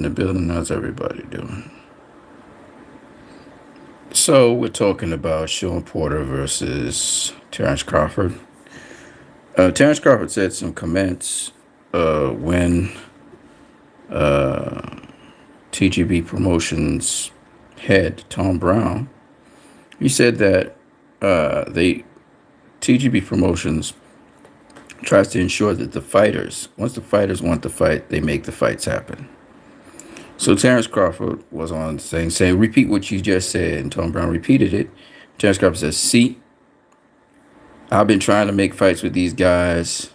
in the building. How's everybody doing? So we're talking about Sean Porter versus Terrence Crawford. Terrence Crawford said some comments when TGB Promotions head Tom Brown. He said that they TGB Promotions tries to ensure that the fighters, once the fighters want to fight, they make the fights happen. So Terrence Crawford was on saying, repeat what you just said, and Tom Brown repeated it. Terrence Crawford says, see, I've been trying to make fights with these guys,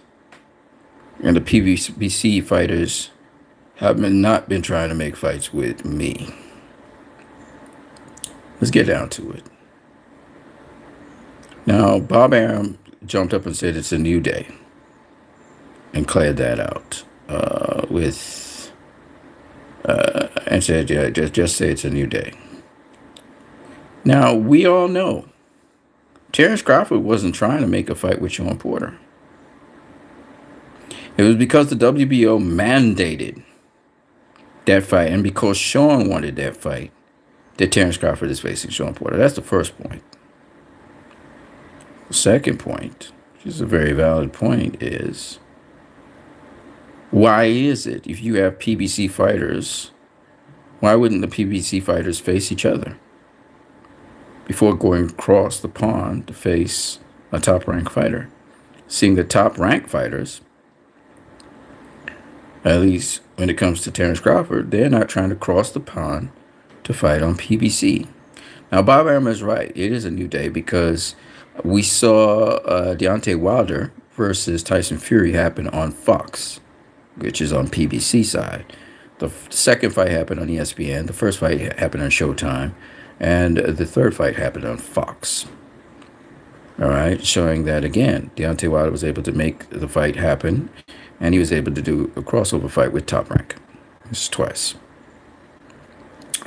and the PBC fighters have not been trying to make fights with me. Let's get down to it. Now, Bob Arum jumped up and said it's a new day and cleared that out and said, yeah, just say it's a new day. Now, we all know Terrence Crawford wasn't trying to make a fight with Sean Porter. It was because the WBO mandated that fight, and because Sean wanted that fight, that Terrence Crawford is facing Sean Porter. That's the first point. The second point, which is a very valid point, is why is it if you have PBC fighters, why wouldn't the PBC fighters face each other before going across the pond to face a top-ranked fighter? Seeing the top-ranked fighters, at least when it comes to Terrence Crawford, they're not trying to cross the pond to fight on PBC. Now, Bob Arum is right. It is a new day because we saw Deontay Wilder versus Tyson Fury happen on Fox, which is on PBC side. The second fight happened on ESPN. The first fight happened on Showtime. And the third fight happened on Fox. All right, showing that, again, Deontay Wilder was able to make the fight happen, and he was able to do a crossover fight with Top Rank. This is twice.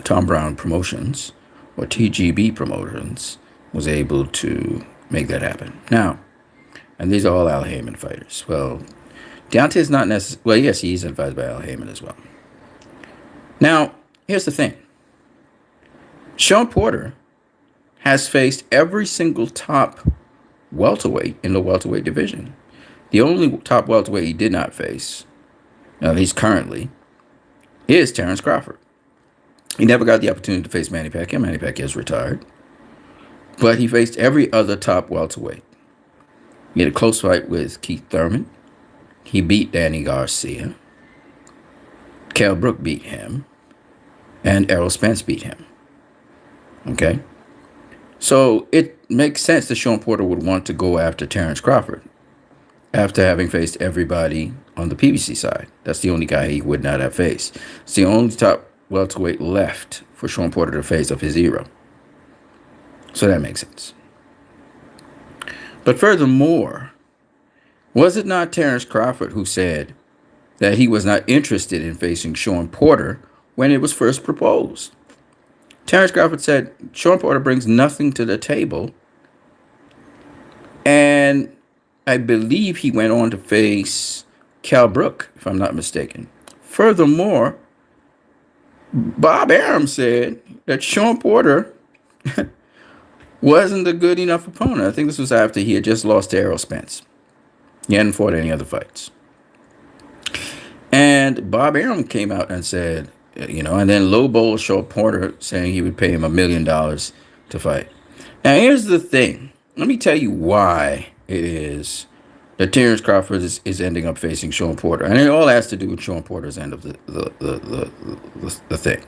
Tom Brown Promotions, or TGB Promotions, was able to make that happen. Now, and these are all Al Heyman fighters. Well, Deontay is not necessarily, well, yes, he's advised by Al Heyman as well. Now, here's the thing. Sean Porter has faced every single top welterweight in the welterweight division. The only top welterweight he did not face, at least currently, is Terrence Crawford. He never got the opportunity to face Manny Pacquiao. Manny Pacquiao is retired. But he faced every other top welterweight. He had a close fight with Keith Thurman. He beat Danny Garcia. Kell Brook beat him. And Errol Spence beat him. Okay? So it makes sense that Sean Porter would want to go after Terrence Crawford after having faced everybody on the PBC side. That's the only guy he would not have faced. It's the only top welterweight left for Sean Porter to face of his era. So that makes sense. But furthermore, was it not Terrence Crawford who said that he was not interested in facing Sean Porter when it was first proposed? Terrence Crawford said Sean Porter brings nothing to the table. And I believe he went on to face Kell Brook, if I'm not mistaken. Furthermore, Bob Arum said that Sean Porter wasn't a good enough opponent. I think this was after he had just lost to Errol Spence. He hadn't fought any other fights. And Bob Arum came out and said, and then lowball Sean Porter saying he would pay him $1 million to fight. Now, here's the thing. Let me tell you why it is that Terrence Crawford is ending up facing Sean Porter. And it all has to do with Sean Porter's end of the thing.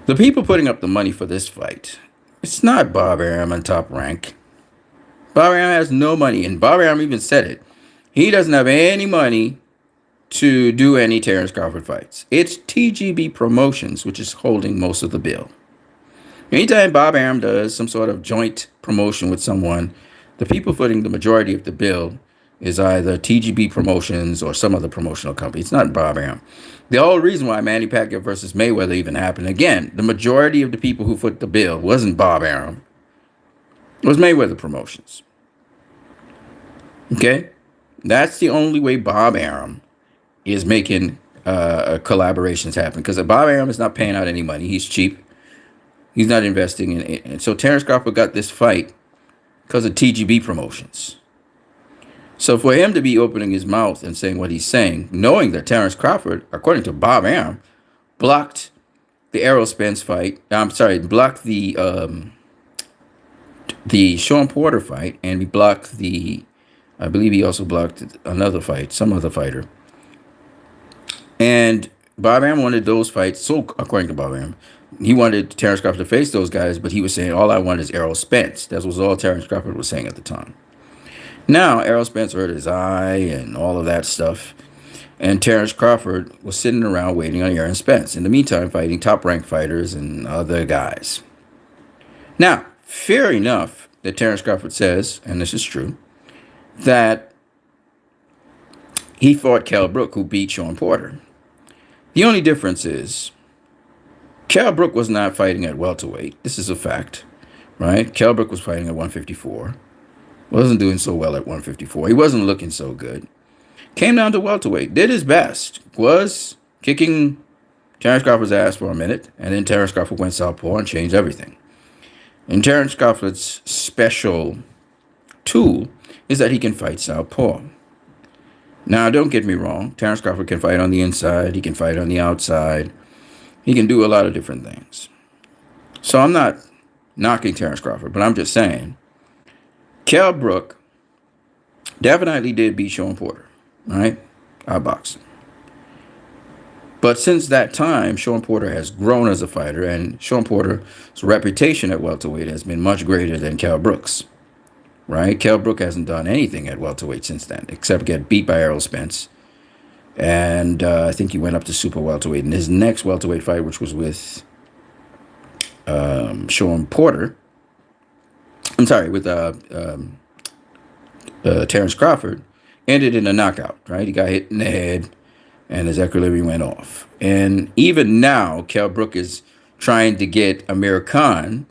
The people putting up the money for this fight, it's not Bob Arum and Top Rank. Bob Arum has no money, and Bob Arum even said it. He doesn't have any money to do any Terrence Crawford fights. It's TGB Promotions, which is holding most of the bill. Anytime Bob Arum does some sort of joint promotion with someone, the people footing the majority of the bill is either TGB Promotions or some other promotional company. It's not Bob Arum. The whole reason why Manny Pacquiao versus Mayweather even happened, again, the majority of the people who foot the bill wasn't Bob Arum. It was Mayweather Promotions. Okay? That's the only way Bob Arum is making collaborations happen because Bob Arum is not paying out any money. He's cheap. He's not investing in it. And so Terrence Crawford got this fight because of TGB promotions. So for him to be opening his mouth and saying what he's saying, knowing that Terrence Crawford, according to Bob Arum, blocked the Errol Spence fight. I'm sorry, blocked the Sean Porter fight, and he blocked I believe he also blocked another fight, some other fighter. And Bob Arum wanted those fights. So according to Bob Arum, he wanted Terrence Crawford to face those guys, but he was saying, all I want is Errol Spence. That was all Terrence Crawford was saying at the time. Now, Errol Spence hurt his eye and all of that stuff. And Terrence Crawford was sitting around waiting on Errol Spence. In the meantime, fighting top-ranked fighters and other guys. Now, fair enough that Terrence Crawford says, and this is true, that he fought Kell Brook, who beat Sean Porter. The only difference is Kell Brook was not fighting at welterweight. This is a fact, right? Kell Brook was fighting at 154. Wasn't doing so well at 154. He wasn't looking so good. Came down to welterweight. Did his best. Was kicking Terrence Crawford's ass for a minute. And then Terrence Crawford went southpaw and changed everything. And Terrence Crawford's special tool is that he can fight southpaw. Now, don't get me wrong. Terrence Crawford can fight on the inside. He can fight on the outside. He can do a lot of different things. So I'm not knocking Terrence Crawford, but I'm just saying, Kell Brook definitely did beat Sean Porter, right? Out boxing. But since that time, Sean Porter has grown as a fighter, and Sean Porter's reputation at welterweight has been much greater than Kell Brook's, right? Kell Brook hasn't done anything at welterweight since then, except get beat by Errol Spence. And I think he went up to super welterweight in his next welterweight fight, which was with Sean Porter. I'm sorry, with Terrence Crawford, ended in a knockout, right? He got hit in the head, and his equilibrium went off. And even now, Kell Brook is trying to get Amir Khan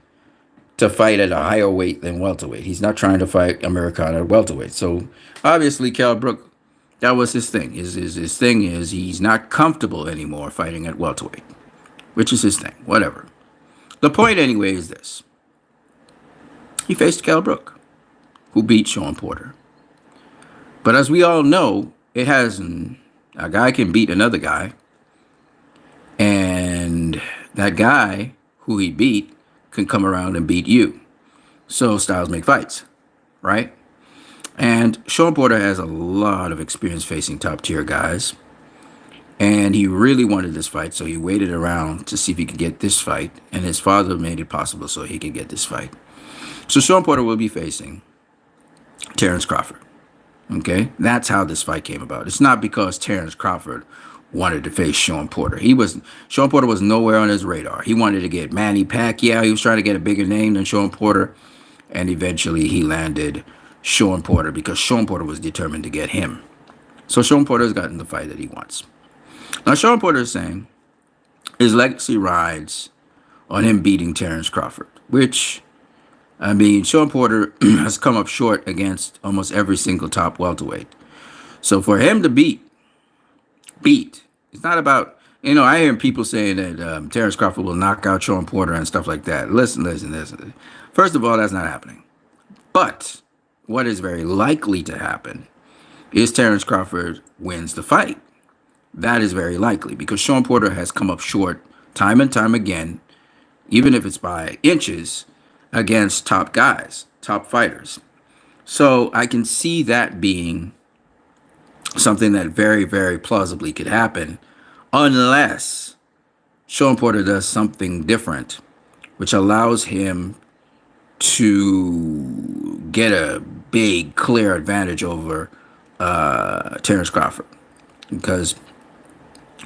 to fight at a higher weight than welterweight. He's not trying to fight Amir Khan at welterweight. So obviously, Kell Brook, that was his thing. His thing is he's not comfortable anymore fighting at welterweight, which is his thing. Whatever. The point, anyway, is this. He faced Kell Brook, who beat Sean Porter. But as we all know, it hasn't. A guy can beat another guy, and that guy who he beat can come around and beat you. So styles make fights, right? And Sean Porter has a lot of experience facing top-tier guys, and he really wanted this fight, so he waited around to see if he could get this fight, and his father made it possible so he could get this fight. So Sean Porter will be facing Terrence Crawford. Okay, that's how this fight came about. It's not because Terrence Crawford wanted to face Sean Porter. Sean Porter was nowhere on his radar. He wanted to get Manny Pacquiao. He was trying to get a bigger name than Sean Porter, and eventually he landed Sean Porter because Sean Porter was determined to get him. So Sean Porter's gotten the fight that he wants. Now Sean Porter is saying his legacy rides on him beating Terrence Crawford, which, I mean, Sean Porter has come up short against almost every single top welterweight. So for him to beat, it's not about, I hear people saying that Terrence Crawford will knock out Sean Porter and stuff like that. Listen. First of all, that's not happening. But what is very likely to happen is Terrence Crawford wins the fight. That is very likely because Sean Porter has come up short time and time again, even if it's by inches, against top guys, top fighters. So I can see that being something that very, very plausibly could happen unless Sean Porter does something different, which allows him to get a big, clear advantage over Terrence Crawford. Because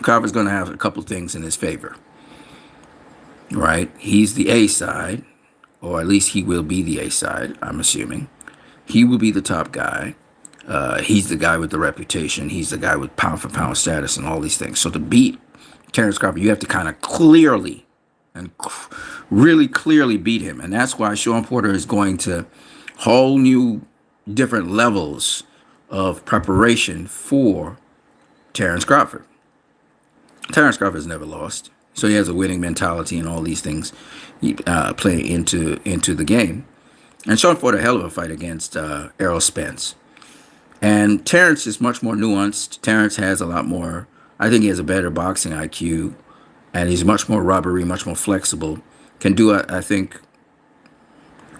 Crawford's going to have a couple things in his favor, right? He's the A side, or at least he will be the A side, I'm assuming. He will be the top guy. He's the guy with the reputation. He's the guy with pound-for-pound status and all these things. So to beat Terrence Crawford, you have to kind of clearly and really clearly beat him. And that's why Sean Porter is going to whole new different levels of preparation for Terrence Crawford. Terrence Crawford's never lost, so he has a winning mentality and all these things play into the game. And Sean fought a hell of a fight against Errol Spence. And Terrence is much more nuanced. Terrence has a lot more. I think he has a better boxing IQ, and he's much more rubbery, much more flexible. Can do, I think.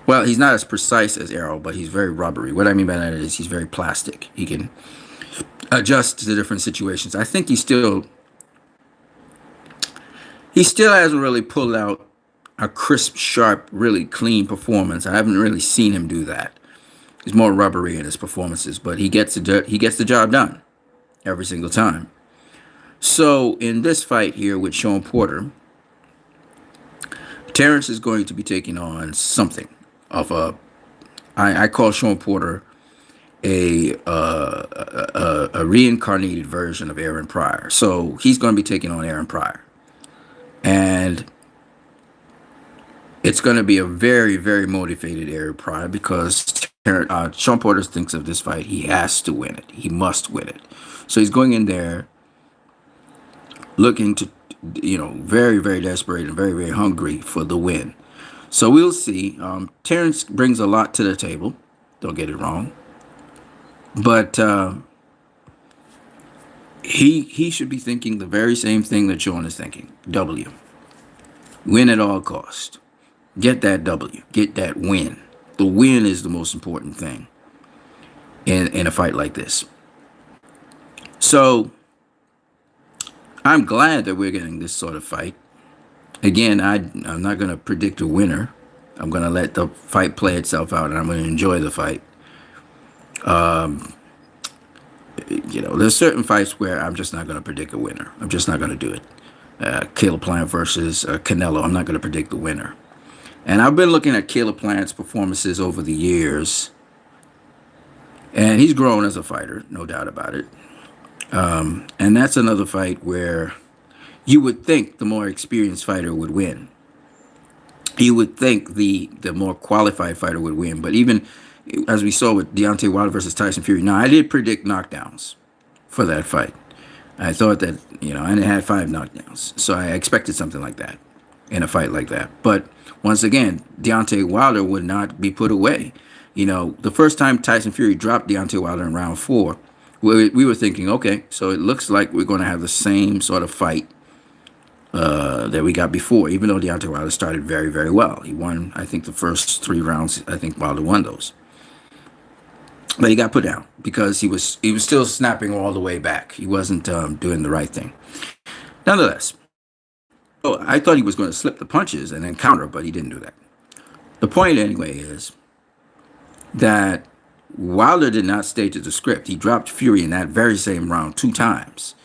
Well, he's not as precise as Errol, but he's very rubbery. What I mean by that is he's very plastic. He can adjust to the different situations. I think he still hasn't really pulled out a crisp, sharp, really clean performance. I haven't really seen him do that. He's more rubbery in his performances, but he gets the job done every single time. So in this fight here with Sean Porter, Terrence is going to be taking on something of a. I call Sean Porter a reincarnated version of Aaron Pryor. So he's going to be taking on Aaron Pryor, and it's going to be a very, very motivated Aaron Pryor because Sean Porter thinks of this fight. He has to win it. He must win it. So he's going in there looking to, very, very desperate and very, very hungry for the win. So we'll see. Terrence brings a lot to the table. Don't get it wrong. But he should be thinking the very same thing that Sean is thinking. W. Win at all cost. Get that W. Get that win. The win is the most important thing in a fight like this. So I'm glad that we're getting this sort of fight. Again, I'm not going to predict a winner. I'm going to let the fight play itself out, and I'm going to enjoy the fight. There's certain fights where I'm just not going to predict a winner. I'm just not going to do it. Caleb Plant versus Canelo. I'm not going to predict the winner. And I've been looking at Caleb Plant's performances over the years, and he's grown as a fighter, no doubt about it. And that's another fight where you would think the more experienced fighter would win. You would think the more qualified fighter would win. But even as we saw with Deontay Wilder versus Tyson Fury, now I did predict knockdowns for that fight. I thought that, I had 5 knockdowns. So I expected something like that in a fight like that. But once again, Deontay Wilder would not be put away. The first time Tyson Fury dropped Deontay Wilder in round 4, we were thinking, okay, so it looks like we're going to have the same sort of fight that we got before, even though Deontay Wilder started very, very well. He won, I think, the first 3 rounds. I think Wilder won those. But he got put down because he was still snapping all the way back. He wasn't doing the right thing. Nonetheless, I thought he was going to slip the punches and then counter, but he didn't do that. The point, anyway, is that Wilder did not stay to the script. He dropped Fury in that very same round 2 times.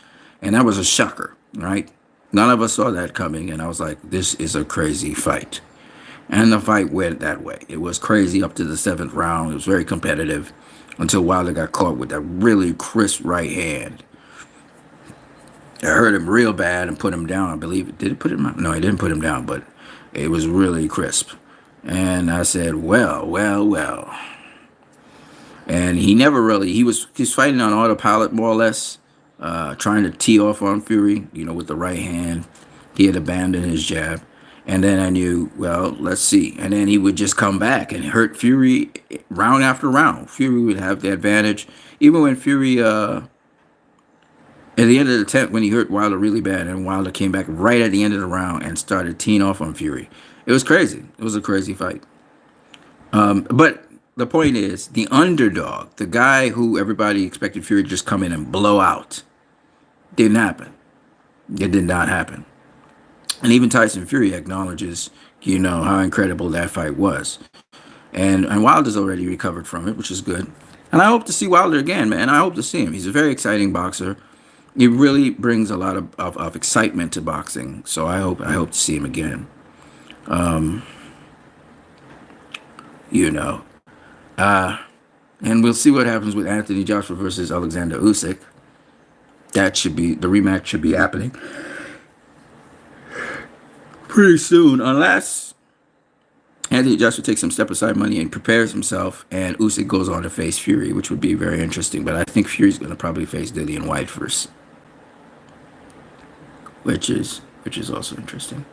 And that was a shocker, right? None of us saw that coming, and I was like, this is a crazy fight. And the fight went that way. It was crazy up to the 7th round. It was very competitive until Wilder got caught with that really crisp right hand. It hurt him real bad and put him down, I believe. Did it put him out? No, it didn't put him down, but it was really crisp. And I said, well. And he never really, he's fighting on autopilot, more or less. Trying to tee off on Fury, with the right hand. He had abandoned his jab. And then I knew, well, let's see. And then he would just come back and hurt Fury round after round. Fury would have the advantage. Even when Fury, at the end of the 10th, when he hurt Wilder really bad, and Wilder came back right at the end of the round and started teeing off on Fury. It was crazy. It was a crazy fight. But the point is, the underdog, the guy who everybody expected Fury to just come in and blow out, didn't happen. It did not happen. And even Tyson Fury acknowledges, how incredible that fight was. And Wilder's already recovered from it, which is good. And I hope to see Wilder again, man. I hope to see him. He's a very exciting boxer. He really brings a lot of excitement to boxing. So I hope to see him again. And we'll see what happens with Anthony Joshua versus Alexander Usyk. The rematch should be happening pretty soon, unless Anthony Joshua takes some step-aside money and prepares himself, and Usyk goes on to face Fury, which would be very interesting. But I think Fury's going to probably face Dillian White first. which is also interesting.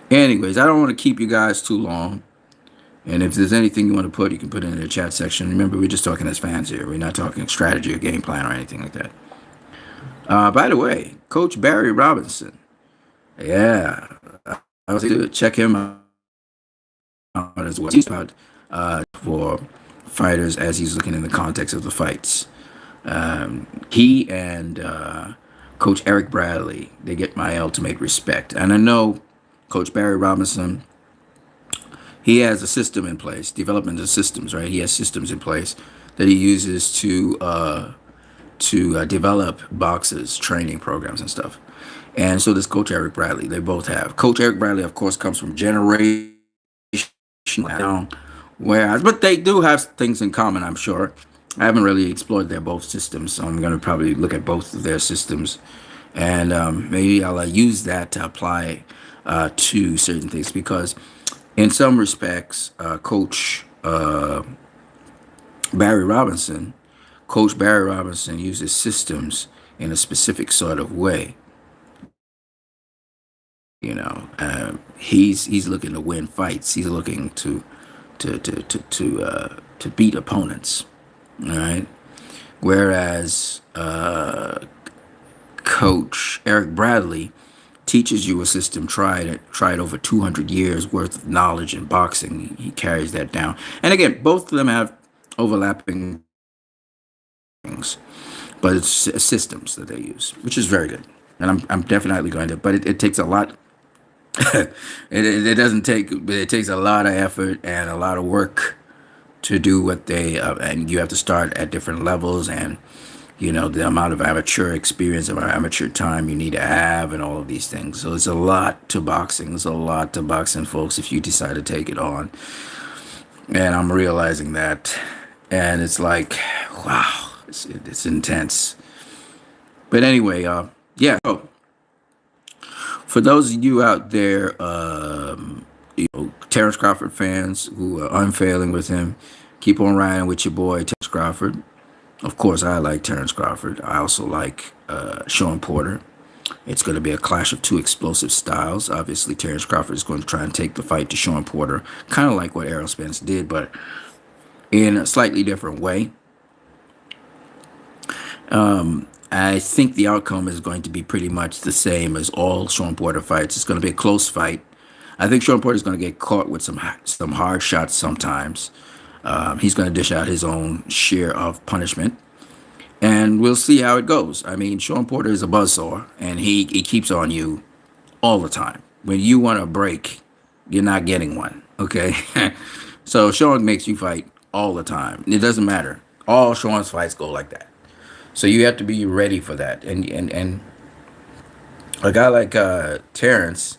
Anyways, I don't want to keep you guys too long. And if there's anything you want to put, you can put it in the chat section. Remember, we're just talking as fans here. We're not talking strategy or game plan or anything like that. By the way, Coach Barry Robinson. Yeah, I was able to check him out as well. He's about for fighters as he's looking in the context of the fights. He and Coach Eric Bradley, they get my ultimate respect. And I know Coach Barry Robinson, he has a system in place, development of systems, right? He has systems in place that he uses to develop boxers, training programs and stuff. And so does Coach Eric Bradley. They both have. Coach Eric Bradley, of course, comes from generation down, whereas, but they do have things in common, I'm sure. I haven't really explored their both systems, so I'm going to probably look at both of their systems, and maybe I'll use that to apply to certain things because, in some respects, Barry Robinson, Coach Barry Robinson uses systems in a specific sort of way. He's looking to win fights. He's looking to beat opponents. All right. Whereas Coach Eric Bradley teaches you a system tried over 200 years worth of knowledge in boxing. He carries that down. And again, both of them have overlapping things, but it's systems that they use, which is very good. And I'm definitely going to, but it takes a lot. It doesn't take, it takes a lot of effort and a lot of work to do what they, and you have to start at different levels, and the amount of amateur experience or amateur time you need to have and all of these things. So it's a lot to boxing. It's a lot to boxing, folks, if you decide to take it on. And I'm realizing that, and it's like, wow, it's intense. But anyway, yeah. So for those of you out there, Terrence Crawford fans who are unfailing with him, keep on riding with your boy, Terrence Crawford. Of course, I like Terrence Crawford. I also like Sean Porter. It's going to be a clash of two explosive styles. Obviously, Terrence Crawford is going to try and take the fight to Sean Porter, kind of like what Errol Spence did, but in a slightly different way. I think the outcome is going to be pretty much the same as all Sean Porter fights. It's going to be a close fight. I think Sean Porter is going to get caught with some hard shots sometimes. He's going to dish out his own share of punishment, and we'll see how it goes. I mean, Sean Porter is a buzzsaw, and he keeps on you all the time. When you want a break, you're not getting one, okay? So Sean makes you fight all the time. It doesn't matter. All Sean's fights go like that. So you have to be ready for that. And a guy like Terrence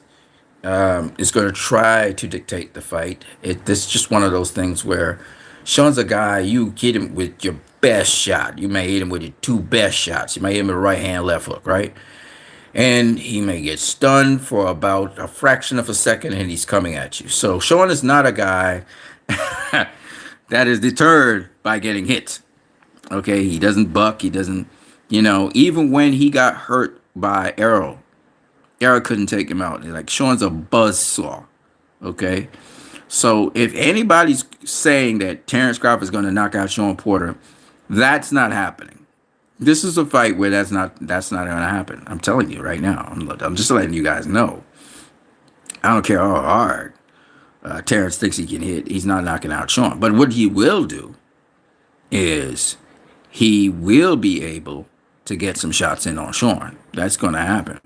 is going to try to dictate the fight. This is just one of those things where Sean's a guy, you hit him with your best shot. You may hit him with your two best shots. You may hit him with a right hand, left hook, right? And he may get stunned for about a fraction of a second, and he's coming at you. So Sean is not a guy that is deterred by getting hit. Okay, he doesn't buck. He doesn't, even when he got hurt by Errol couldn't take him out. Like, Sean's a buzzsaw. Okay, so if anybody's saying that Terrence Crawford is going to knock out Sean Porter, that's not happening. This is a fight where that's not going to happen. I'm telling you right now. I'm just letting you guys know. I don't care how hard Terrence thinks he can hit. He's not knocking out Sean. But what he will do is he will be able to get some shots in on Sean. That's going to happen.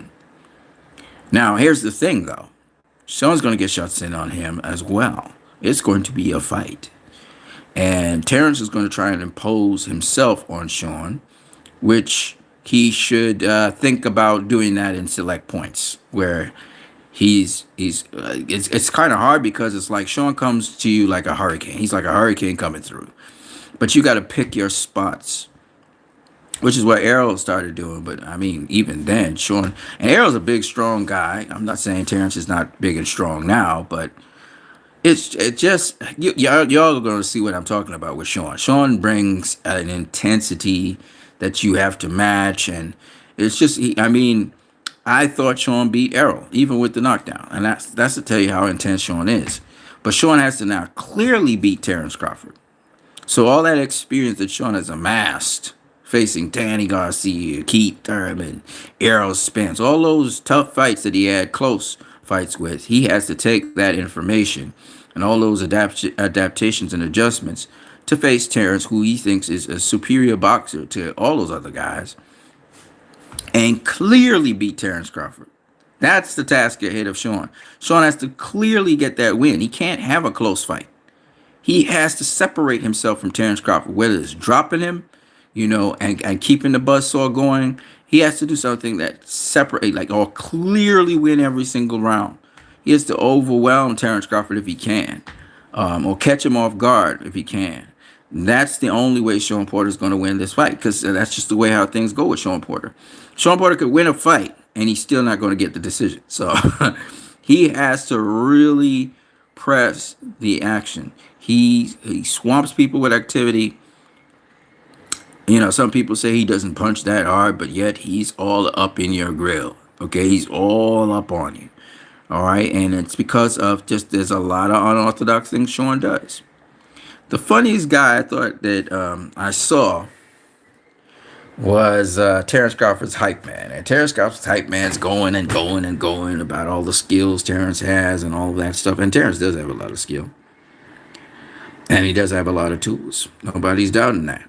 Now, here's the thing, though. Sean's going to get shots in on him as well. It's going to be a fight. And Terrence is going to try and impose himself on Sean, which he should think about doing that in select points, where it's kind of hard because it's like Sean comes to you like a hurricane. He's like a hurricane coming through. But you got to pick your spots, which is what Errol started doing. But I mean, even then, Sean, and Errol's a big, strong guy. I'm not saying Terrence is not big and strong now, but it just, y'all are going to see what I'm talking about with Sean. Sean brings an intensity that you have to match. And it's just, I thought Sean beat Errol, even with the knockdown. And that's to tell you how intense Sean is. But Sean has to now clearly beat Terrence Crawford. So all that experience that Sean has amassed facing Danny Garcia, Keith Thurman, Errol Spence, all those tough fights that he had close fights with, he has to take that information and all those adaptations and adjustments to face Terrence, who he thinks is a superior boxer to all those other guys, and clearly beat Terrence Crawford. That's the task ahead of Sean. Sean has to clearly get that win. He can't have a close fight. He has to separate himself from Terrence Crawford, whether it's dropping him, and keeping the buzzsaw going. He has to do something that separate, like, or clearly win every single round. He has to overwhelm Terrence Crawford if he can, or catch him off guard if he can. That's the only way Sean Porter is going to win this fight, because that's just the way how things go with Sean Porter. Sean Porter could win a fight, and he's still not going to get the decision. So he has to really press the action. He swamps people with activity. Some people say he doesn't punch that hard, but yet he's all up in your grill. Okay, he's all up on you. All right, and it's because of just there's a lot of unorthodox things Sean does. The funniest guy I thought that I saw was Terrence Crawford's hype man. And Terrence Crawford's hype man's going and going and going about all the skills Terrence has and all of that stuff. And Terrence does have a lot of skill. And he does have a lot of tools. Nobody's doubting that.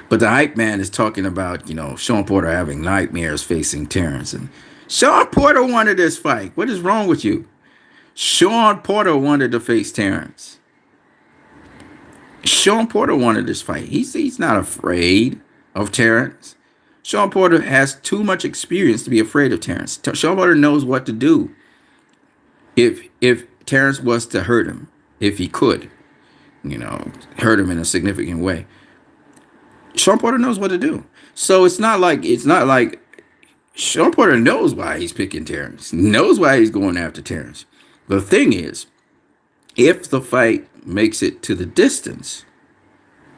But the hype man is talking about, Sean Porter having nightmares facing Terrence. And Sean Porter wanted this fight. What is wrong with you? Sean Porter wanted to face Terrence. Sean Porter wanted this fight. He's not afraid of Terrence. Sean Porter has too much experience to be afraid of Terrence. Sean Porter knows what to do if Terrence was to hurt him, if he could, hurt him in a significant way. Sean Porter knows what to do. So it's not like Sean Porter knows why he's picking Terrence, knows why he's going after Terrence. The thing is, if the fight makes it to the distance,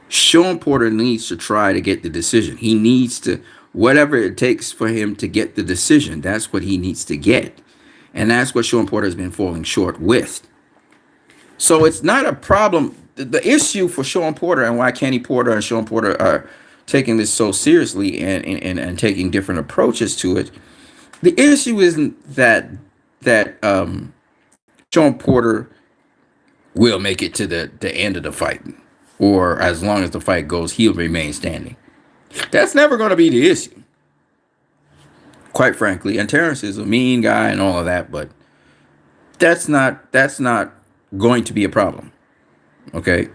Sean Porter needs to try to get the decision. He needs to, whatever it takes for him to get the decision, that's what he needs to get. And that's what Sean Porter has been falling short with. So it's not a problem. The issue for Sean Porter and why Kenny Porter and Sean Porter are taking this so seriously and taking different approaches to it, the issue isn't that Sean Porter will make it to the end of the fight, or as long as the fight goes, he'll remain standing. That's never going to be the issue, quite frankly. And Terrence is a mean guy and all of that, but that's not going to be a problem. Okay?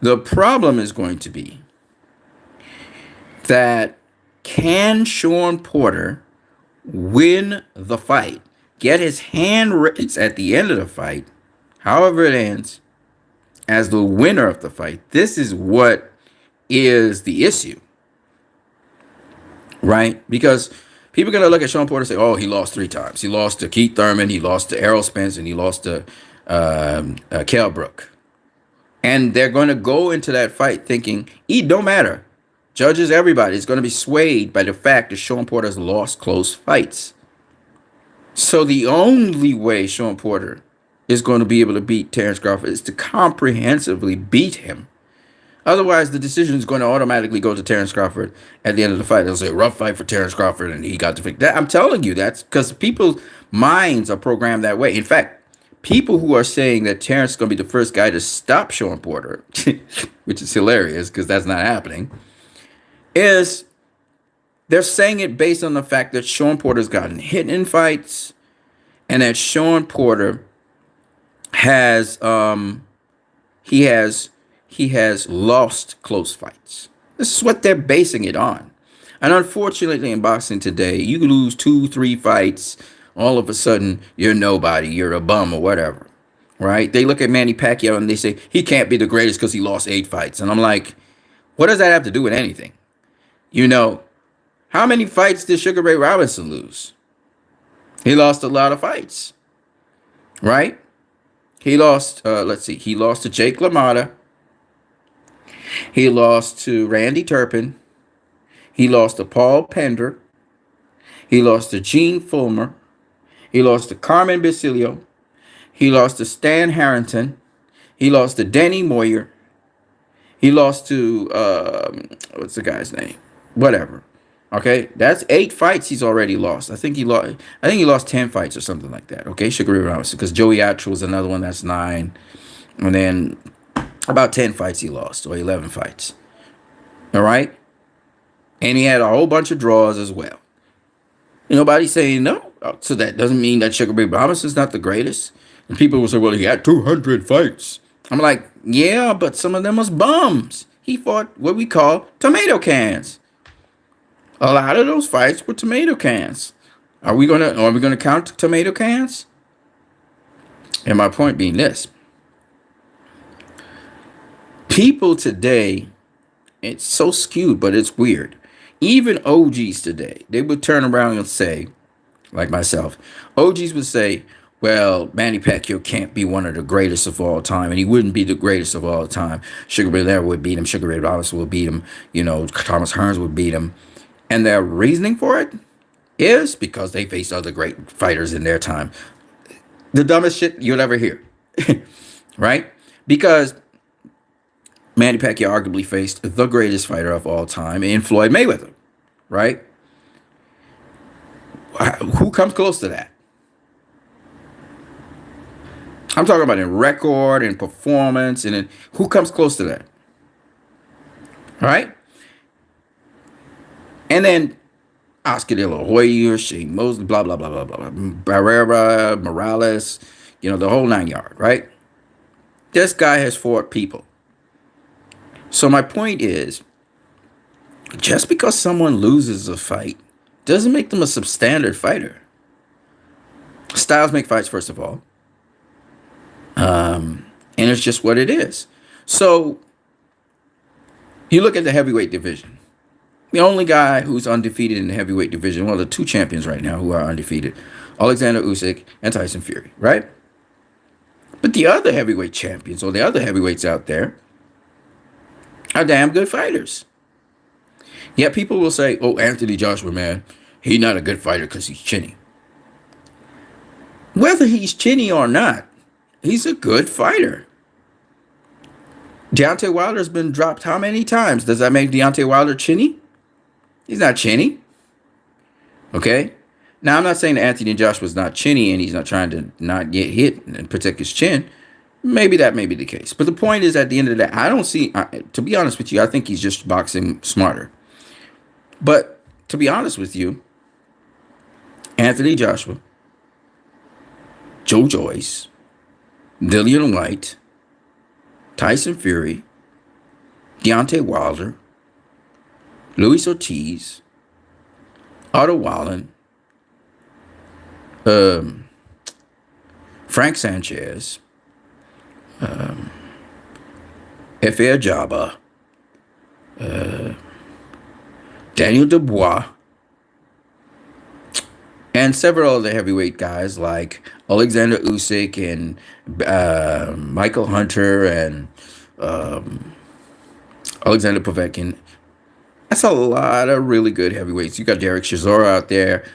The problem is going to be that can Sean Porter win the fight, get his hand raised at the end of the fight, however it ends, as the winner of the fight? This is what is the issue, right? Because people are going to look at Sean Porter and say, oh, he lost 3 times. He lost to Keith Thurman, he lost to Errol Spence, and he lost to Kell Brook. And they're going to go into that fight thinking, it don't matter. Judges, everybody is going to be swayed by the fact that Sean Porter has lost close fights. So the only way Sean Porter is going to be able to beat Terrence Crawford is to comprehensively beat him. Otherwise, the decision is going to automatically go to Terrence Crawford at the end of the fight. They'll say, rough fight for Terrence Crawford, and he got to fix that. I'm telling you, that's because people's minds are programmed that way. In fact, people who are saying that Terrence is going to be the first guy to stop Sean Porter, which is hilarious because that's not happening, is they're saying it based on the fact that Sean Porter's gotten hit in fights and that Sean Porter has he has lost close fights. This is what they're basing it on. And unfortunately in boxing today, you lose 2-3 fights, all of a sudden you're nobody, you're a bum or whatever, right? They look at Manny Pacquiao and they say he can't be the greatest because he lost 8 fights. And I'm like, what does that have to do with anything? How many fights did Sugar Ray Robinson lose? He lost a lot of fights, right? He lost, he lost to Jake LaMotta. He lost to Randy Turpin. He lost to Paul Pender. He lost to Gene Fulmer. He lost to Carmen Basilio. He lost to Stan Harrington. He lost to Danny Moyer. He lost to what's the guy's name? Whatever. Okay, that's 8 fights he's already lost. I think he lost. I think he lost 10 fights or something like that. Okay, Sugar Ray Robinson, because Joey Atchell was another one that's 9, and then about 10 fights he lost, or 11 fights. All right, and he had a whole bunch of draws as well. Nobody's saying no, so that doesn't mean that Sugar Ray Robinson's not the greatest. And people will say, well, he had 200 fights. I'm like, yeah, but some of them was bums. He fought what we call tomato cans. A lot of those fights were tomato cans. Are we gonna count tomato cans? And my point being this: people today, it's so skewed, but it's weird. Even OGs today, they would turn around and say, like myself, OGs would say, well, Manny Pacquiao can't be one of the greatest of all time, and he wouldn't be the greatest of all time. Sugar Ray Leonard would beat him. Sugar Ray Robinson would beat him. Thomas Hearns would beat him. And their reasoning for it is because they faced other great fighters in their time. The dumbest shit you'll ever hear, right? Because Manny Pacquiao arguably faced the greatest fighter of all time in Floyd Mayweather, right? Who comes close to that? I'm talking about in record and performance, and who comes close to that? All right? And then Oscar De La Hoya, Shane Mosley, blah, blah, blah, blah, blah, Barrera, Morales, the whole 9 yard, right? This guy has fought people. So my point is, just because someone loses a fight doesn't make them a substandard fighter. Styles make fights, first of all. And it's just what it is. So you look at the heavyweight division. The only guy who's undefeated in the heavyweight division, well, the 2 champions right now who are undefeated, Alexander Usyk and Tyson Fury, right? But the other heavyweight champions, or the other heavyweights out there, are damn good fighters. Yet people will say, oh, Anthony Joshua, man, he's not a good fighter because he's chinny. Whether he's chinny or not, he's a good fighter. Deontay Wilder's been dropped how many times? Does that make Deontay Wilder chinny? He's not chinny. Okay? Now, I'm not saying that Anthony Joshua's not chinny and he's not trying to not get hit and protect his chin. Maybe that may be the case. But the point is, at the end of the day, I don't see, to be honest with you, I think he's just boxing smarter. But to be honest with you, Anthony Joshua, Joe Joyce, Dillian White, Tyson Fury, Deontay Wilder, Luis Ortiz, Otto Wallen, Frank Sanchez, Efe Ajaba, Daniel Dubois, and several other heavyweight guys like Alexander Usyk and Michael Hunter and Alexander Povetkin. That's a lot of really good heavyweights. You got Derek Chisora out there,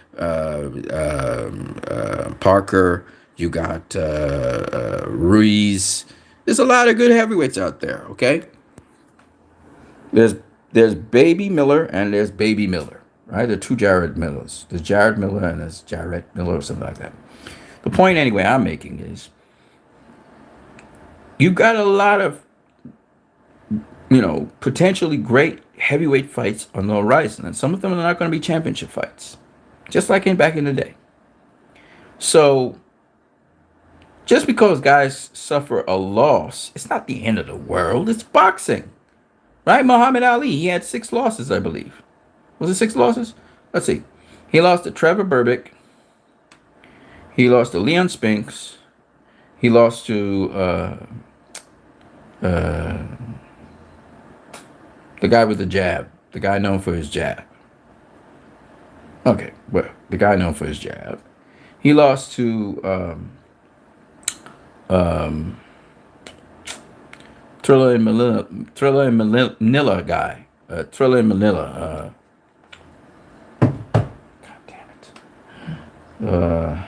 Parker. You got Ruiz. There's a lot of good heavyweights out there. Okay. There's Baby Miller and there's Baby Miller. Right, the 2 Jared Millers. There's Jared Miller and there's Jarrett Miller or something like that. The point, anyway, I'm making is you got a lot of potentially great heavyweight fights on the horizon, and some of them are not going to be championship fights, just like back in the day. So just because guys suffer a loss, it's not the end of the world. It's boxing, right? Muhammad Ali, he had 6 losses, I believe. Was it 6 losses? Let's see. He lost to Trevor Berbick. He lost to Leon Spinks. He lost to the guy with the jab. The guy known for his jab. Okay, well, the guy known for his jab. He lost to Thriller in Manila guy. Thriller in Manila. uh,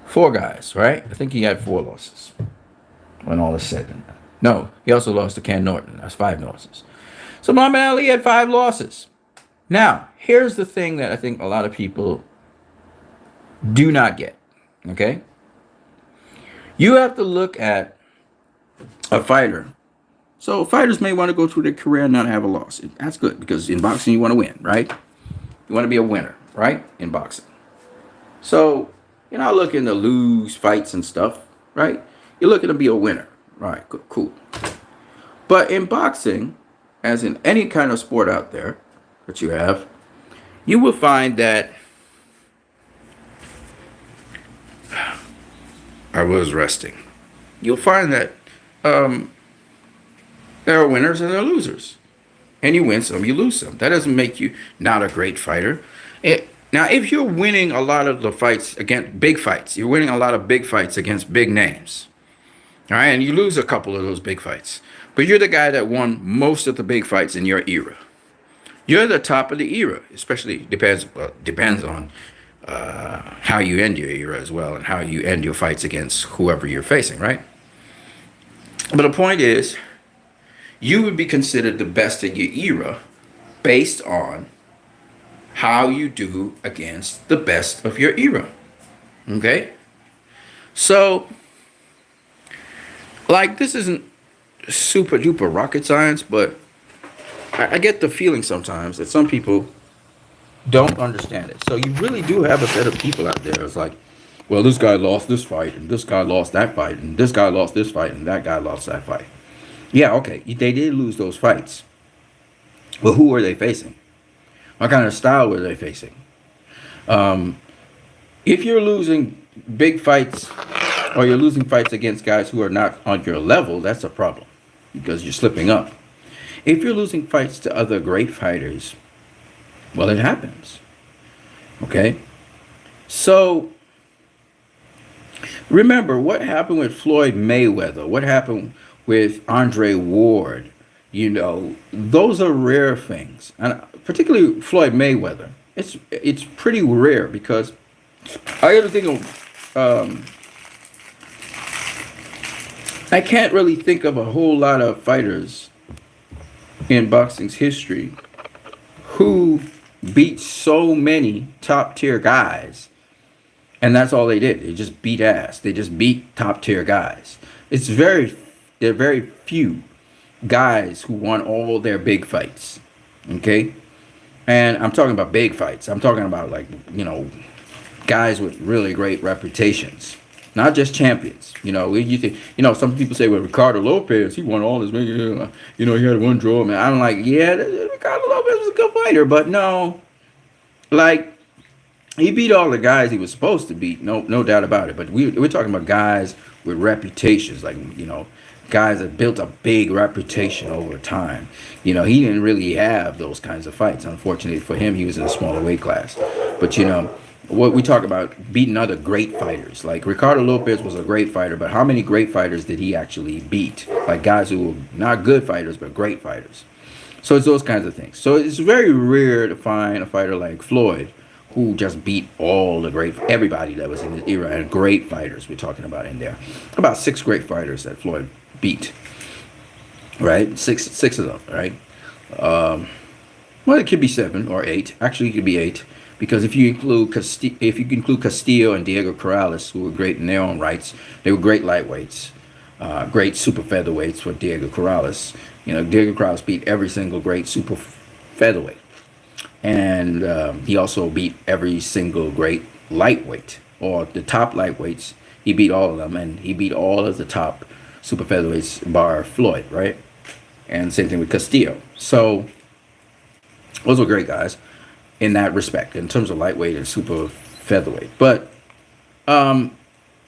four guys, right? I think he had four losses when all is said and done. No, he also lost to Ken Norton. That's five losses. So Muhammad Ali had five losses. Now, here's the thing that I think a lot of people do not get. Okay? You have to look at a fighter. So fighters may want to go through their career and not have a loss. That's good because in boxing you want to win, right? You want to be a winner, right? In boxing. So you're not looking to lose fights and stuff, right? You're looking to be a winner. Right, cool. But in boxing, as in any kind of sport out there that you have, you will find that I was resting. You'll find that there are winners and there are losers. And you win some, you lose some. That doesn't make you not a great fighter. Now, if you're winning a lot of the fights against big fights, you're winning a lot of big fights against big names. All right, and you lose a couple of those big fights. But you're the guy that won most of the big fights in your era. You're the top of the era, especially depends on how you end your era as well and how you end your fights against whoever you're facing, right? But the point is, you would be considered the best in your era based on how you do against the best of your era. Okay? So, like, this isn't super duper rocket science, but I get the feeling sometimes that some people don't understand it. So you really do have a set of people out there. It's like, well, this guy lost this fight, and this guy lost that fight, and this guy lost this fight, and that guy lost that fight. Yeah, okay, they did lose those fights. But who were they facing? What kind of style were they facing? If you're losing big fights or you're losing fights against guys who are not on your level, that's a problem because you're slipping up. If you're losing fights to other great fighters, well, it happens. Okay? So, remember what happened with Floyd Mayweather, what happened with Andre Ward. You know, those are rare things. And particularly Floyd Mayweather. It's pretty rare because I got to think of I can't really think of a whole lot of fighters in boxing's history who beat so many top tier guys, and that's all they did. They just beat ass. They just beat top tier guys. There are very few guys who won all their big fights. Okay, and I'm talking about big fights. I'm talking about, like, you know, guys with really great reputations. Not just champions. You know, you think, you know, some people say, well, Ricardo Lopez, he won all his, you know, he had one draw. Man, I'm like, yeah, Ricardo Lopez was a good fighter, but no, like, he beat all the guys he was supposed to beat, no doubt about it. But we're talking about guys with reputations, like, you know, guys that built a big reputation over time. You know, he didn't really have those kinds of fights. Unfortunately for him, he was in a smaller weight class. But, you know, what we talk about beating other great fighters. Like Ricardo Lopez was a great fighter, but how many great fighters did he actually beat? Like guys who were not good fighters, but great fighters. So it's those kinds of things. So it's very rare to find a fighter like Floyd who just beat everybody that was in his era, and great fighters we're talking about in there. About 6 great fighters that Floyd beat. Right? Six of them, right? Well, it could be 7 or 8. Actually, it could be 8. Because if you include Castillo and Diego Corrales, who were great in their own rights, they were great lightweights, great super featherweights for Diego Corrales. You know, Diego Corrales beat every single great super featherweight, and he also beat every single great lightweight, or the top lightweights. He beat all of them, and he beat all of the top super featherweights bar Floyd, right? And same thing with Castillo. So those were great guys in that respect, in terms of lightweight and super featherweight. But the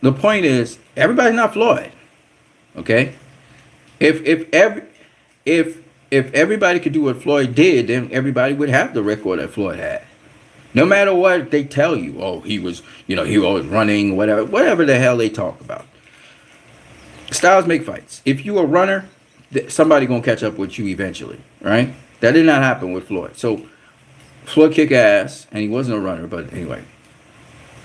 point is, everybody's not Floyd. Okay, if everybody could do what Floyd did, then everybody would have the record that Floyd had. No matter what they tell you, oh, he was running, whatever the hell they talk about. Styles make fights. If you a runner, somebody gonna catch up with you eventually, right? That did not happen with Floyd. So Floyd kicked ass, and he wasn't a runner, but anyway.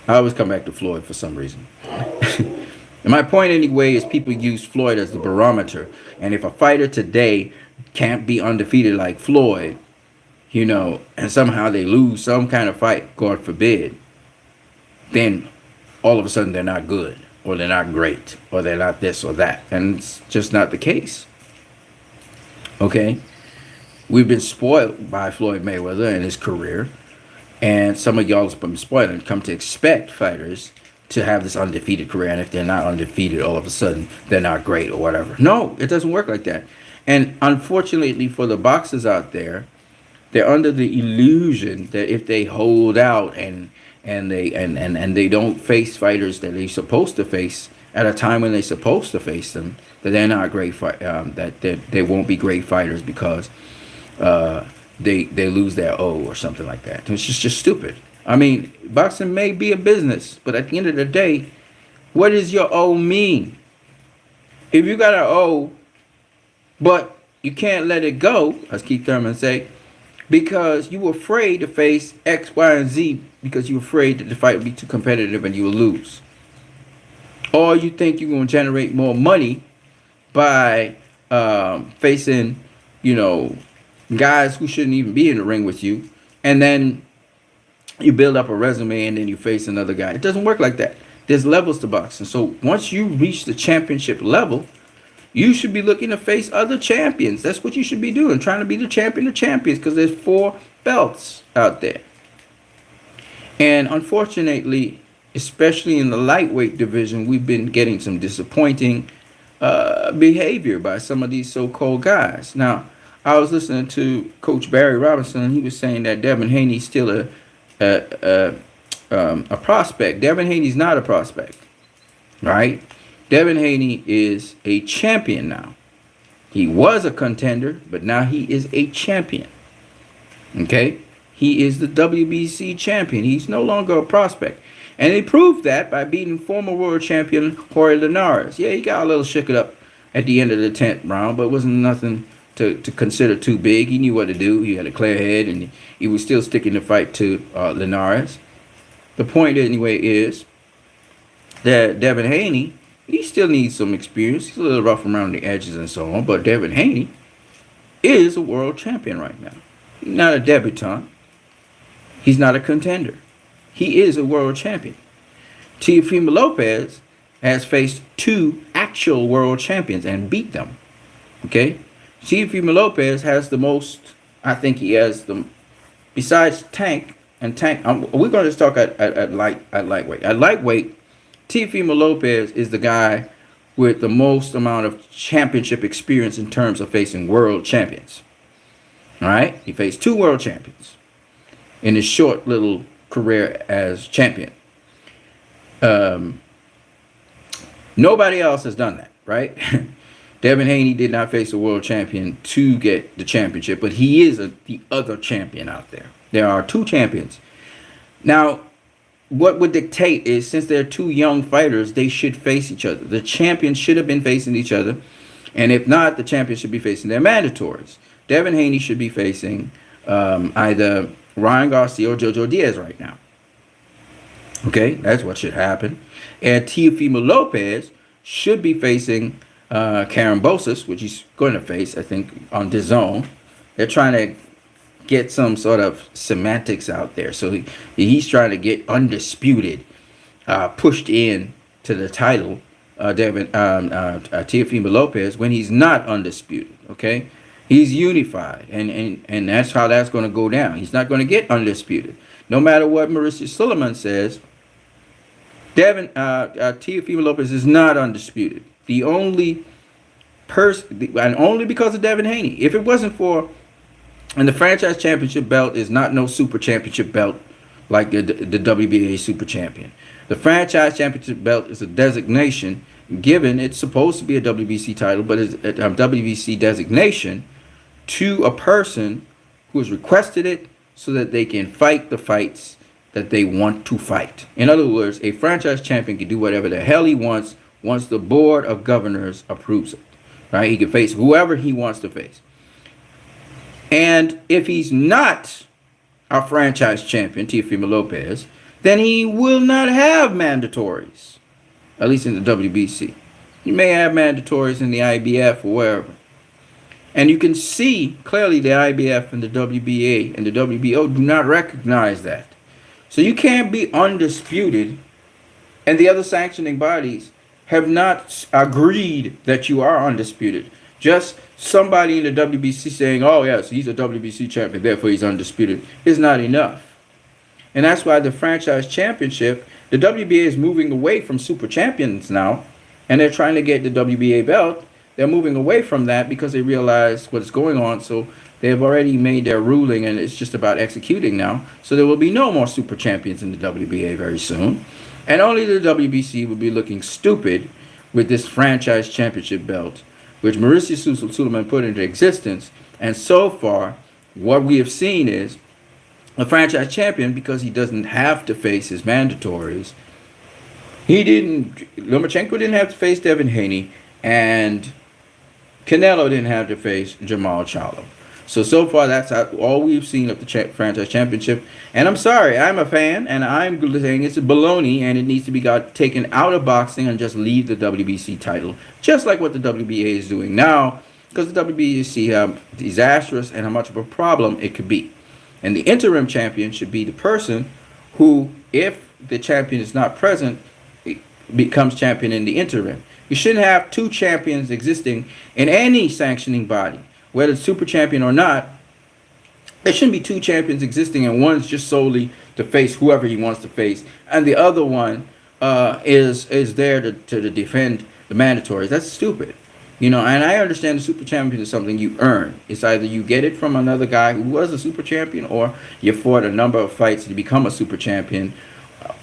I always come back to Floyd for some reason. And my point anyway is people use Floyd as the barometer. And if a fighter today can't be undefeated like Floyd, and somehow they lose some kind of fight, God forbid, then all of a sudden they're not good, or they're not great, or they're not this or that. And it's just not the case. Okay? We've been spoiled by Floyd Mayweather and his career. And some of y'all have been spoiled and come to expect fighters to have this undefeated career. And if they're not undefeated, all of a sudden they're not great or whatever. No, it doesn't work like that. And unfortunately for the boxers out there, they're under the illusion that if they hold out and they don't face fighters that they're supposed to face at a time when they're supposed to face them, that they're not great that they won't be great fighters because they lose their O or something like that. It's just stupid. I mean, boxing may be a business, but at the end of the day, what does your O mean? If you got an O, but you can't let it go, as Keith Thurman say, because you were afraid to face X, Y, and Z because you were afraid that the fight would be too competitive and you will lose. Or you think you're going to generate more money by facing, guys who shouldn't even be in the ring with you, and then you build up a resume and then you face another guy. It doesn't work like that. There's levels to boxing. So once you reach the championship level, you should be looking to face other champions. That's what you should be doing, trying to be the champion of champions, because there's 4 belts out there. And unfortunately, especially in the lightweight division, we've been getting some disappointing behavior by some of these so-called guys. Now, I was listening to Coach Barry Robinson, and he was saying that Devin Haney's still a prospect. Devin Haney's not a prospect, right? Devin Haney is a champion now. He was a contender, but now he is a champion. Okay? He is the WBC champion. He's no longer a prospect. And he proved that by beating former world champion Jorge Linares. Yeah, he got a little shook it up at the end of the 10th round, but it wasn't nothing to consider too big. He knew what to do. He had a clear head, and he was still sticking the fight to Linares. The point anyway is that Devin Haney, he still needs some experience. He's a little rough around the edges and so on, but Devin Haney is a world champion right now. He's not a debutant. He's not a contender. He is a world champion. Teofimo Lopez has faced 2 actual world champions and beat them. Okay? Teofimo Lopez has the most, I think he has the, besides Tank, we're going to talk at lightweight. At lightweight, Teofimo Lopez is the guy with the most amount of championship experience in terms of facing world champions. All right? He faced 2 world champions in his short little career as champion. Nobody else has done that, right? Devin Haney did not face a world champion to get the championship, but he is the other champion out there. There are 2 champions. Now, what would dictate is, since they're 2 young fighters, they should face each other. The champions should have been facing each other. And if not, the champions should be facing their mandatories. Devin Haney should be facing either Ryan Garcia or Jojo Diaz right now. Okay, that's what should happen. And Teofimo Lopez should be facing Karen Bosas, which he's going to face, I think, on DAZN. They're trying to get some sort of semantics out there. So he's trying to get undisputed, pushed in to the title, Teofimo Lopez, when he's not undisputed. Okay, he's unified, and that's how that's going to go down. He's not going to get undisputed, no matter what Mauricio Suleiman says. Teofimo Lopez is not undisputed. The only person, and only because of Devin Haney. If it wasn't for, and the franchise championship belt is not no super championship belt like the WBA super champion. The franchise championship belt is a designation given. It's supposed to be a WBC title, but it's a WBC designation to a person who has requested it so that they can fight the fights that they want to fight. In other words, a franchise champion can do whatever the hell he wants once the board of governors approves it. Right? He can face whoever he wants to face. And if he's not a franchise champion, Teofimo Lopez, then he will not have mandatories, at least in the WBC. He may have mandatories in the IBF or wherever. And you can see clearly the IBF and the WBA and the WBO do not recognize that. So you can't be undisputed, and the other sanctioning bodies have not agreed that you are undisputed. Just somebody in the WBC saying, oh, yes, he's a WBC champion, therefore he's undisputed, is not enough. And that's why the franchise championship, the WBA is moving away from super champions now, and they're trying to get the WBA belt. They're moving away from that because they realize what's going on. So they've already made their ruling, and it's just about executing now. So there will be no more super champions in the WBA very soon. And only the WBC will be looking stupid with this franchise championship belt, which Mauricio Suleiman put into existence. And so far, what we have seen is a franchise champion, because he doesn't have to face his mandatories. Lomachenko didn't have to face Devin Haney, and Canelo didn't have to face Jamal Charlo. So far, that's all we've seen of the franchise championship. And I'm sorry, I'm a fan, and I'm saying it's a baloney, and it needs to be taken out of boxing and just leave the WBC title, just like what the WBA is doing now, because the WBC how disastrous and how much of a problem it could be. And the interim champion should be the person who, if the champion is not present, becomes champion in the interim. You shouldn't have two champions existing in any sanctioning body, whether it's super champion or not. There shouldn't be two champions existing, and one's just solely to face whoever he wants to face, and the other one is there to defend the mandatories. That's stupid. And I understand the super champion is something you earn. It's either you get it from another guy who was a super champion, or you fought a number of fights to become a super champion,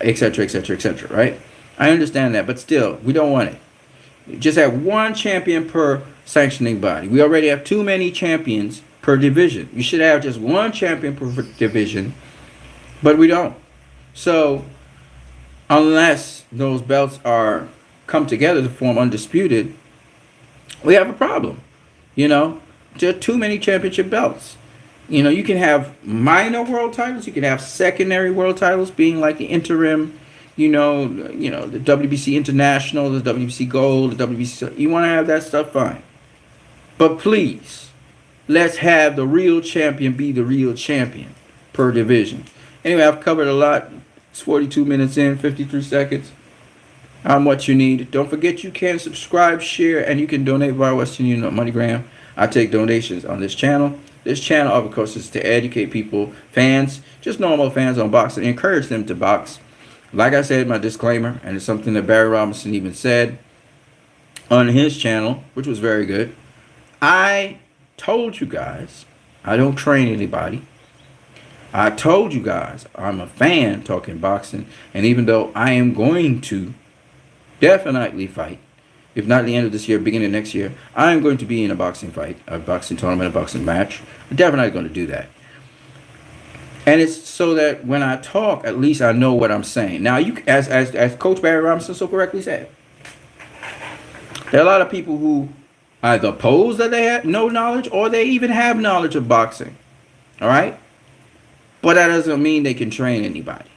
etc., etc., etc., right? I understand that, but still, we don't want it. Just have one champion per sanctioning body. We already have too many champions per division. You should have just one champion per division, but we don't. So, unless those belts come together to form undisputed, we have a problem. There are too many championship belts. You can have minor world titles. You can have secondary world titles being like the interim, the WBC International, the WBC Gold, the WBC. You want to have that stuff, fine. But please, let's have the real champion be the real champion per division. Anyway, I've covered a lot. It's 42 minutes in, 53 seconds. On what you need. Don't forget you can subscribe, share, and you can donate via Western Union MoneyGram. I take donations on this channel. This channel, of course, is to educate people, fans, just normal fans on boxing, encourage them to box. Like I said, my disclaimer, and it's something that Barry Robinson even said on his channel, which was very good. I told you guys I don't train anybody. I told you guys I'm a fan talking boxing, and even though I am going to definitely fight, if not at the end of this year, beginning of next year, I'm going to be in a boxing fight, a boxing tournament, a boxing match. I'm definitely going to do that. And it's so that when I talk, at least I know what I'm saying. Now, as Coach Barry Robinson so correctly said, there are a lot of people who either pose that they have no knowledge, or they even have knowledge of boxing. All right? But that doesn't mean they can train anybody.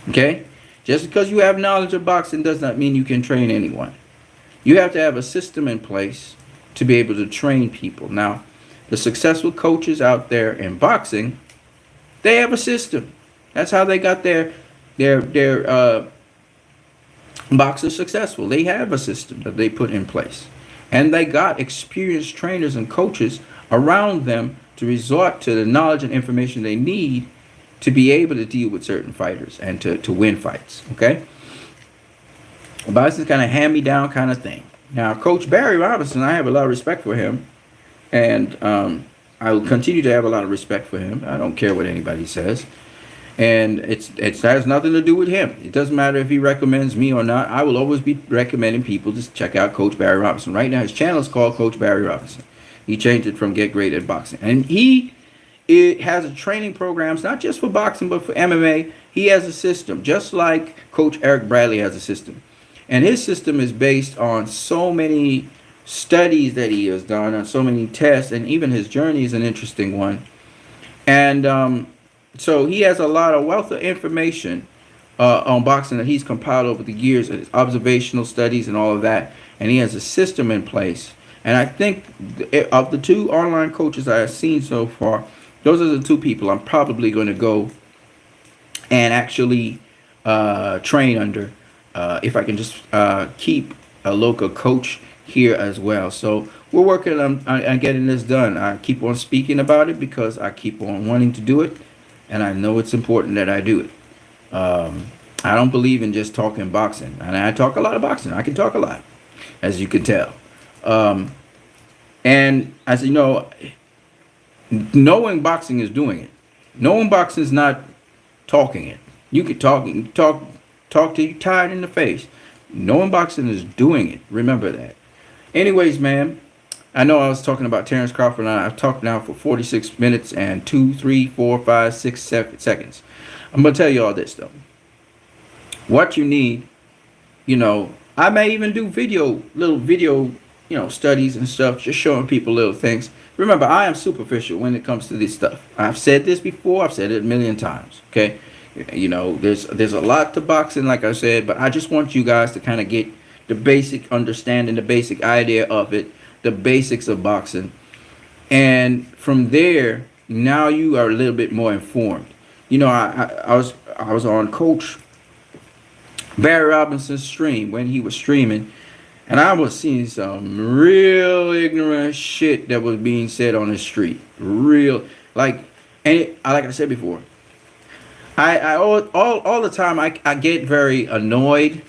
Okay? Just because you have knowledge of boxing does not mean you can train anyone. You have to have a system in place to be able to train people. Now, the successful coaches out there in boxing, they have a system. That's how they got their boxers successful. They have a system that they put in place. And they got experienced trainers and coaches around them to resort to the knowledge and information they need to be able to deal with certain fighters and to win fights. Okay? Boxing is kind of hand-me-down kind of thing. Now, Coach Barry Robinson, I have a lot of respect for him. And I will continue to have a lot of respect for him. I don't care what anybody says. And it has nothing to do with him. It doesn't matter if he recommends me or not. I will always be recommending people to check out Coach Barry Robinson. Right now, his channel is called Coach Barry Robinson. He changed it from Get Great at Boxing. And it has a training programs, not just for boxing, but for MMA. He has a system, just like Coach Eric Bradley has a system. And his system is based on so many studies that he has done, on so many tests, and even his journey is an interesting one. And so he has a lot of wealth of information on boxing that he's compiled over the years, his observational studies and all of that, and he has a system in place. And I think of the two online coaches I have seen so far, those are the two people I'm probably going to go and actually train under, if I can just keep a local coach here as well. So we're working on getting this done. I keep on speaking about it because I keep on wanting to do it, and I know it's important that I do it. I don't believe in just talking boxing, and I talk a lot of boxing. I can talk a lot, as you can tell. And as you know, knowing boxing is doing it. Knowing boxing is not talking it. You can talk till you tired in the face. Knowing boxing is doing it. Remember that. Anyways, man, I know I was talking about Terrence Crawford, and I've talked now for 46 minutes and 2, 3, 4, 5, 6, 7 seconds. I'm gonna tell you all this though. What you need, I may even do little video, studies and stuff, just showing people little things. Remember, I am superficial when it comes to this stuff. I've said this before. I've said it a million times. Okay, there's a lot to boxing, like I said, but I just want you guys to kind of get the basic understanding, the basic idea of it, the basics of boxing, and from there, now you are a little bit more informed. I was on Coach Barry Robinson's stream when he was streaming, and I was seeing some real ignorant shit that was being said on the street. Real, like I said before, I all the time I get very annoyed,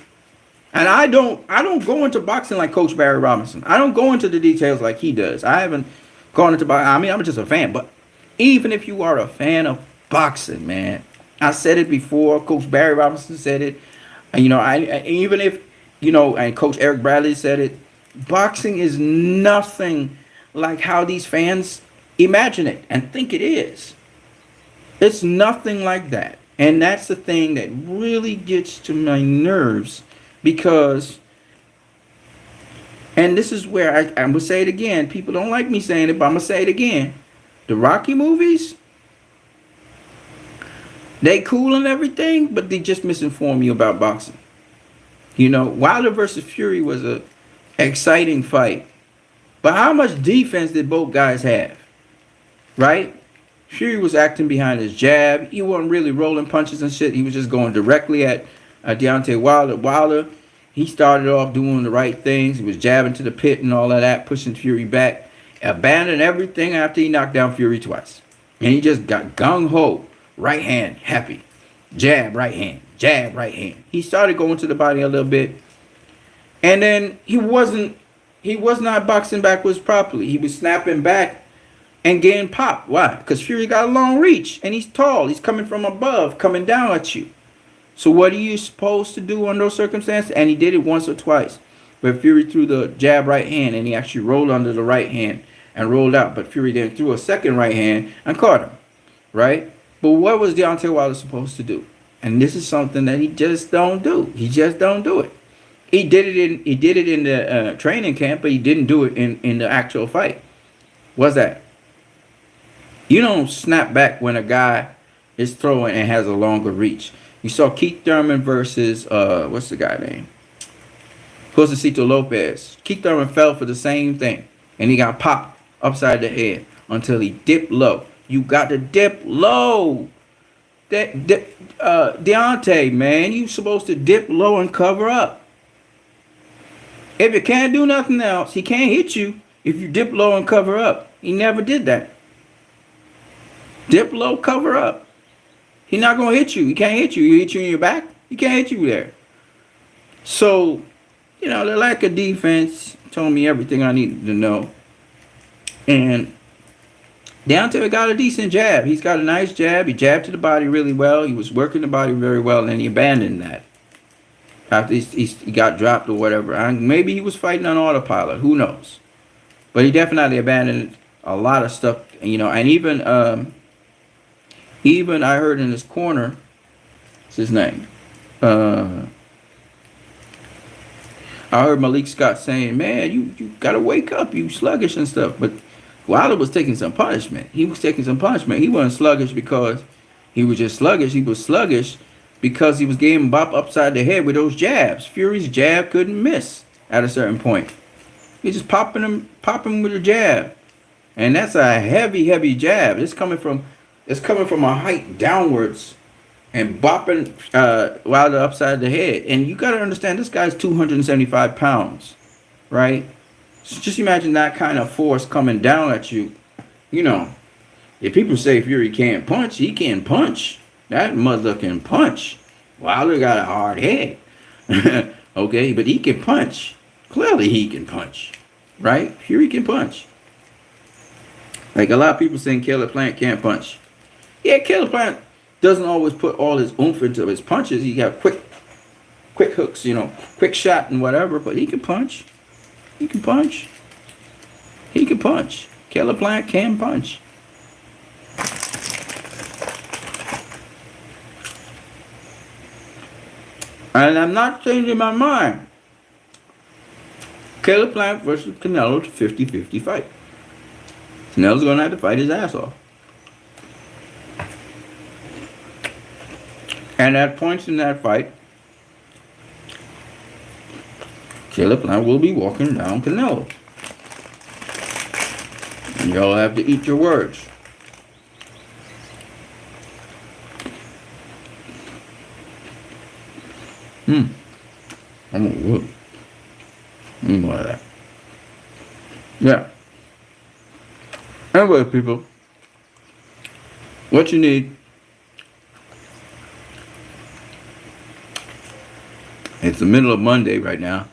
and I don't go into boxing like Coach Barry Robinson. I don't go into the details like he does. I haven't gone into boxing. I mean, I'm just a fan, but even if you are a fan of boxing, man, I said it before. Coach Barry Robinson said it. And, I even if, and Coach Eric Bradley said it, boxing is nothing like how these fans imagine it and think it is. It's nothing like that. And that's the thing that really gets to my nerves, because, and this is where I'm going to say it again. People don't like me saying it, but I'm going to say it again. The Rocky movies, they cool and everything, but they just misinform you about boxing. Wilder versus Fury was a exciting fight, but how much defense did both guys have? Right? Fury was acting behind his jab. He wasn't really rolling punches and shit. He was just going directly at Deontay Wilder. Wilder, he started off doing the right things. He was jabbing to the pit and all of that, pushing Fury back, abandoned everything after he knocked down Fury twice, and he just got gung-ho. Right hand, happy. Jab, right hand. Jab, right hand. He started going to the body a little bit. And then he was not boxing backwards properly. He was snapping back and getting popped. Why? Because Fury got a long reach, and he's tall. He's coming from above, coming down at you. So what are you supposed to do under those circumstances? And he did it once or twice, where Fury threw the jab right hand, and he actually rolled under the right hand and rolled out. But Fury then threw a second right hand and caught him. Right? But what was Deontay Wilder supposed to do? And this is something that he just don't do. He just don't do it. He did it in the training camp, but he didn't do it in the actual fight. What's that? You don't snap back when a guy is throwing and has a longer reach. You saw Keith Thurman versus what's the guy name? Josecito Lopez. Keith Thurman fell for the same thing, and he got popped upside the head until he dipped low. You got to dip low. Deontay, man, you supposed to dip low and cover up. If you can't do nothing else, he can't hit you if you dip low and cover up. He never did that. Dip low, cover up. He's not going to hit you. He can't hit you. He hit you in your back. He can't hit you there. So, the lack of defense told me everything I needed to know. And Deontay got a decent jab. He's got a nice jab. He jabbed to the body really well. He was working the body very well, and he abandoned that after he got dropped or whatever. Maybe he was fighting on autopilot. Who knows? But he definitely abandoned a lot of stuff. And even I heard in his corner, what's his name? I heard Malik Scott saying, "Man, you gotta wake up. You sluggish and stuff." But Wilder was taking some punishment. He was taking some punishment. He wasn't sluggish because he was just sluggish. He was sluggish because he was getting bopped upside the head with those jabs. Fury's jab couldn't miss at a certain point. He's just popping with a jab, and that's a heavy, heavy jab. It's coming from a height downwards and bopping while they're upside the head. And you got to understand, this guy's 275 pounds, right? So just imagine that kind of force coming down at you. You know, if people say Fury can't punch, he can punch. That mother can punch. Wilder got a hard head. Okay, but he can punch. Clearly he can punch. Right? Fury can punch. Like a lot of people saying Caleb Plant can't punch. Yeah, Caleb Plant doesn't always put all his oomph into his punches. He got quick hooks, quick shot and whatever, but he can punch. He can punch. He can punch. Caleb Plant can punch. And I'm not changing my mind. Caleb Plant versus Canelo, 50-50 fight. Canelo's going to have to fight his ass off. And at points in that fight, Caleb Plant will be walking down Canelo. And y'all have to eat your words. I'm gonna whoop. More of that. Yeah. Anyway, people, what you need, it's the middle of Monday right now.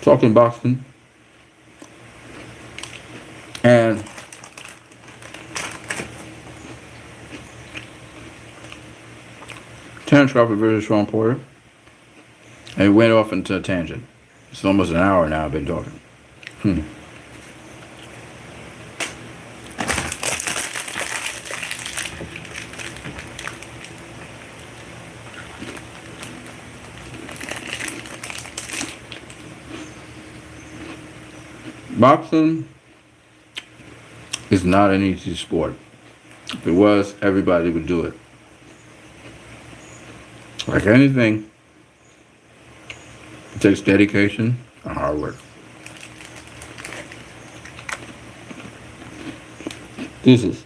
Talking boxing. And Terrence Crawford versus Sean Porter. And it went off into a tangent. It's almost an hour now I've been talking. Boxing is not an easy sport. If it was, everybody would do it. Like anything, it takes dedication and hard work. Deuces.